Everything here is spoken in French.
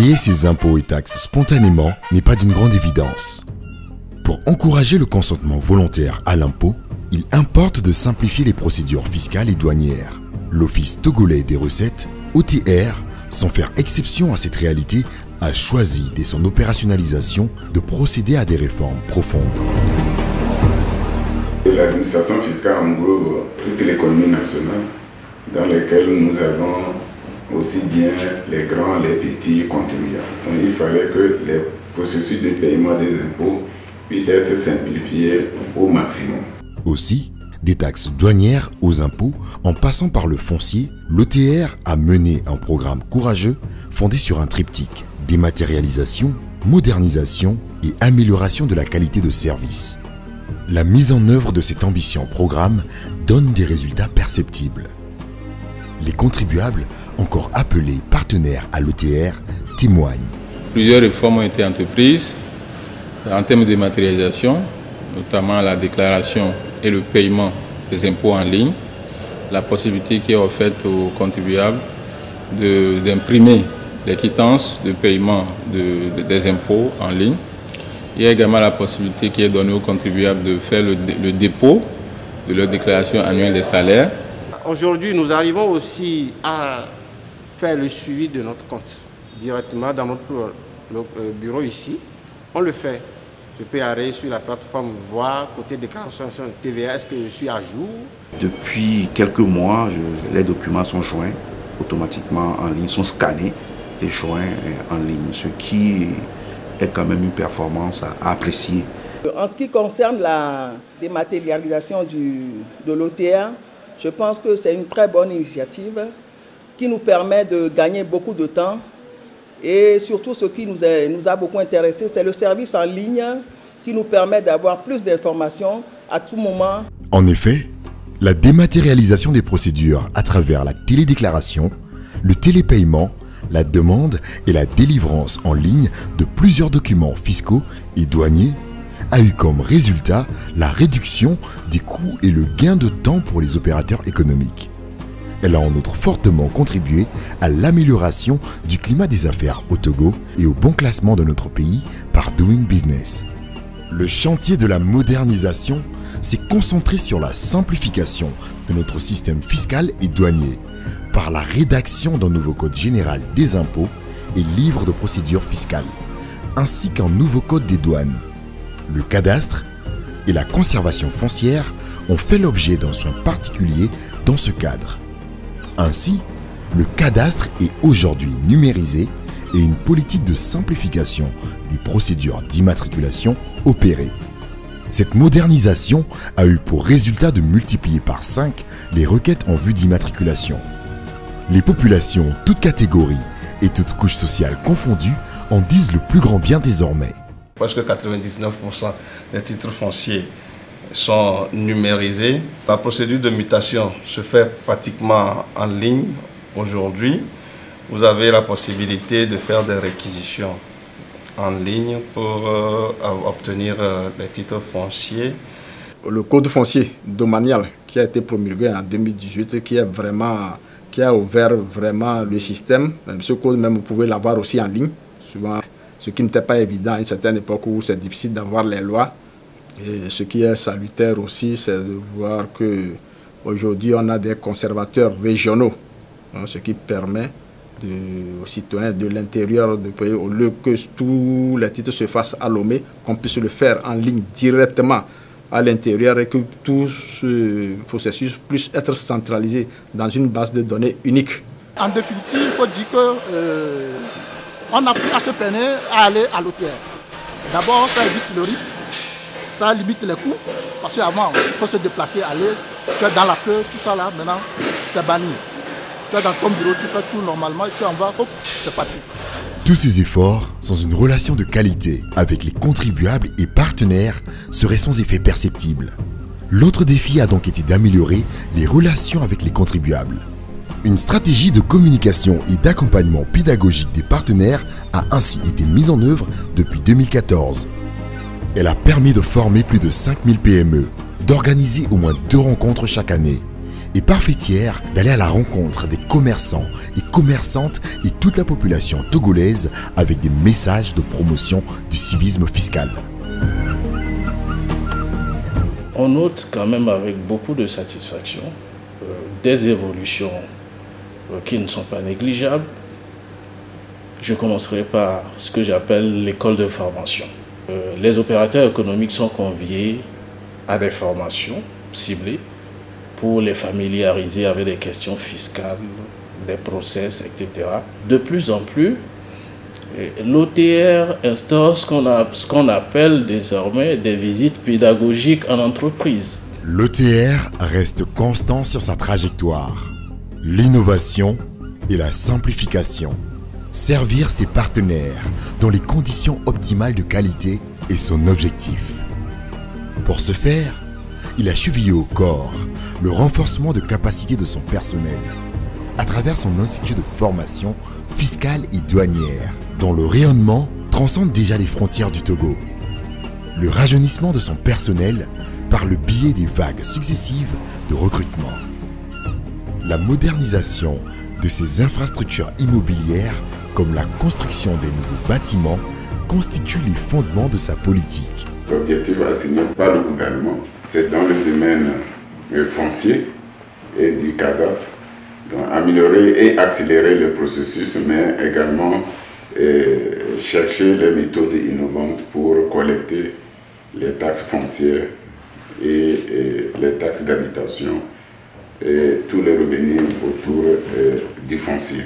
Payer ses impôts et taxes spontanément n'est pas d'une grande évidence. Pour encourager le consentement volontaire à l'impôt, il importe de simplifier les procédures fiscales et douanières. L'Office togolais des recettes, OTR, sans faire exception à cette réalité, a choisi dès son opérationnalisation de procéder à des réformes profondes. L'administration fiscale englobe toute l'économie nationale dans laquelle nous avons aussi bien les grands, les petits contribuables. Donc il fallait que les processus de paiement des impôts puissent être simplifiés au maximum. Aussi, des taxes douanières aux impôts, en passant par le foncier, l'OTR a mené un programme courageux fondé sur un triptyque: dématérialisation, modernisation et amélioration de la qualité de service. La mise en œuvre de cet ambitieux programme donne des résultats perceptibles. Les contribuables, encore appelés partenaires à l'OTR, témoignent. Plusieurs réformes ont été entreprises en termes de dématérialisation, notamment la déclaration et le paiement des impôts en ligne, la possibilité qui est offerte aux contribuables d'imprimer les quittances de paiement des impôts en ligne. Il y a également la possibilité qui est donnée aux contribuables de faire le dépôt de leur déclaration annuelle des salaires. Aujourd'hui, nous arrivons aussi à faire le suivi de notre compte directement dans notre bureau ici. On le fait. Je peux aller sur la plateforme voir côté déclaration de TVA, est-ce que je suis à jour? Depuis quelques mois, les documents sont joints automatiquement en ligne, sont scannés et joints en ligne, ce qui est quand même une performance à apprécier. En ce qui concerne la dématérialisation de l'OTR, je pense que c'est une très bonne initiative qui nous permet de gagner beaucoup de temps. Et surtout, ce qui nous a beaucoup intéressé, c'est le service en ligne qui nous permet d'avoir plus d'informations à tout moment. En effet, la dématérialisation des procédures à travers la télédéclaration, le télépaiement, la demande et la délivrance en ligne de plusieurs documents fiscaux et douaniers a eu comme résultat la réduction des coûts et le gain de temps pour les opérateurs économiques. Elle a en outre fortement contribué à l'amélioration du climat des affaires au Togo et au bon classement de notre pays par Doing Business. Le chantier de la modernisation s'est concentré sur la simplification de notre système fiscal et douanier par la rédaction d'un nouveau code général des impôts et livre de procédure fiscale, ainsi qu'un nouveau code des douanes. Le cadastre et la conservation foncière ont fait l'objet d'un soin particulier dans ce cadre. Ainsi, le cadastre est aujourd'hui numérisé et une politique de simplification des procédures d'immatriculation opérée. Cette modernisation a eu pour résultat de multiplier par 5 les requêtes en vue d'immatriculation. Les populations, toutes catégories et toutes couches sociales confondues, en disent le plus grand bien désormais. Presque 99% des titres fonciers sont numérisés. La procédure de mutation se fait pratiquement en ligne aujourd'hui. Vous avez la possibilité de faire des réquisitions en ligne pour obtenir les titres fonciers. Le code foncier domanial qui a été promulgué en 2018, qui a ouvert vraiment le système. Ce code même, vous pouvez l'avoir aussi en ligne, souvent, ce qui n'était pas évident à une certaine époque où c'est difficile d'avoir les lois. Et ce qui est salutaire aussi, c'est de voir qu'aujourd'hui, on a des conservateurs régionaux, hein, ce qui permet aux citoyens de l'intérieur du pays, au lieu que tous les titres se fassent à Lomé, qu'on puisse le faire en ligne directement à l'intérieur et que tout ce processus puisse être centralisé dans une base de données unique. En définitive, il faut dire qu'on a pris à se peiner à aller à l'OTR. D'abord, ça évite le risque, ça limite les coûts, parce qu'avant, il faut se déplacer, aller, tu es dans la queue, tout ça là, maintenant, c'est banni. Tu es dans ton bureau, tu fais tout normalement, et tu en vas, hop, c'est parti. Tous ces efforts, sans une relation de qualité avec les contribuables et partenaires, seraient sans effet perceptible. L'autre défi a donc été d'améliorer les relations avec les contribuables. Une stratégie de communication et d'accompagnement pédagogique des partenaires a ainsi été mise en œuvre depuis 2014. Elle a permis de former plus de 5000 PME, d'organiser au moins 2 rencontres chaque année et parfait tiers d'aller à la rencontre des commerçants et commerçantes et toute la population togolaise avec des messages de promotion du civisme fiscal. On note quand même avec beaucoup de satisfaction des évolutions qui ne sont pas négligeables. Je commencerai par ce que j'appelle l'école de formation. Les opérateurs économiques sont conviés à des formations ciblées pour les familiariser avec des questions fiscales, des process, etc. De plus en plus, l'OTR instaure ce qu'on appelle désormais des visites pédagogiques en entreprise. L'OTR reste constant sur sa trajectoire. L'innovation et la simplification. Servir ses partenaires dans les conditions optimales de qualité est son objectif. Pour ce faire, il a chevillé au corps le renforcement de capacité de son personnel à travers son institut de formation fiscale et douanière, dont le rayonnement transcende déjà les frontières du Togo. Le rajeunissement de son personnel par le biais des vagues successives de recrutement. La modernisation de ses infrastructures immobilières comme la construction des nouveaux bâtiments constitue les fondements de sa politique. L'objectif assigné par le gouvernement, c'est dans le domaine foncier et du cadastre, donc améliorer et accélérer le processus, mais également chercher les méthodes innovantes pour collecter les taxes foncières et les taxes d'habitation et tous les revenus autour du foncier.